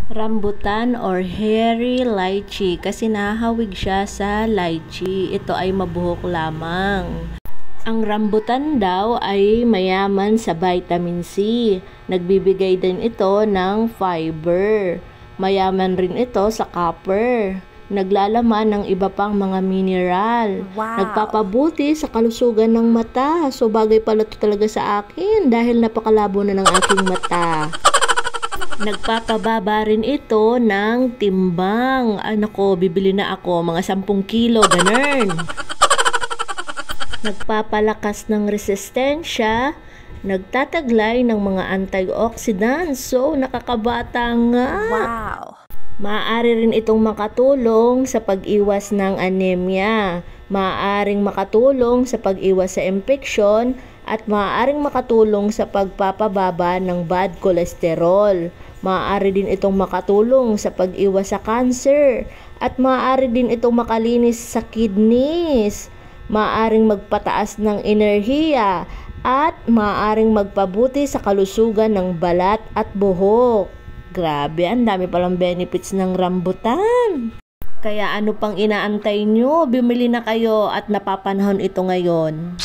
Rambutan or hairy lychee kasi nahawig siya sa lychee. Ito ay mabuhok lamang. Ang rambutan daw ay mayaman sa vitamin C. Nagbibigay din ito ng fiber. Mayaman rin ito sa copper. Naglalaman ng iba pang mga mineral. Wow! Nagpapabuti sa kalusugan ng mata. So bagay pala ito talaga sa akin dahil napakalabo na ng aking mata. Nagpapababa rin ito ng timbang. Nako, bibili na ako mga 10 kilo, ganun. Nagpapalakas ng resistensya. Nagtataglay ng mga antioxidants. So, nakakabata nga. Wow! Maaari rin itong makatulong sa pag-iwas ng anemia. Maaaring makatulong sa pag-iwas sa infeksyon at maaaring makatulong sa pagpapababa ng bad cholesterol. Maaari din itong makatulong sa pag-iwas sa cancer at maaari din itong makalinis sa kidneys. Maaaring magpataas ng enerhiya at maaaring magpabuti sa kalusugan ng balat at buhok. Grabe, ang dami palang benefits ng rambutan. Kaya ano pang inaantay nyo? Bumili na kayo at napapanahon ito ngayon.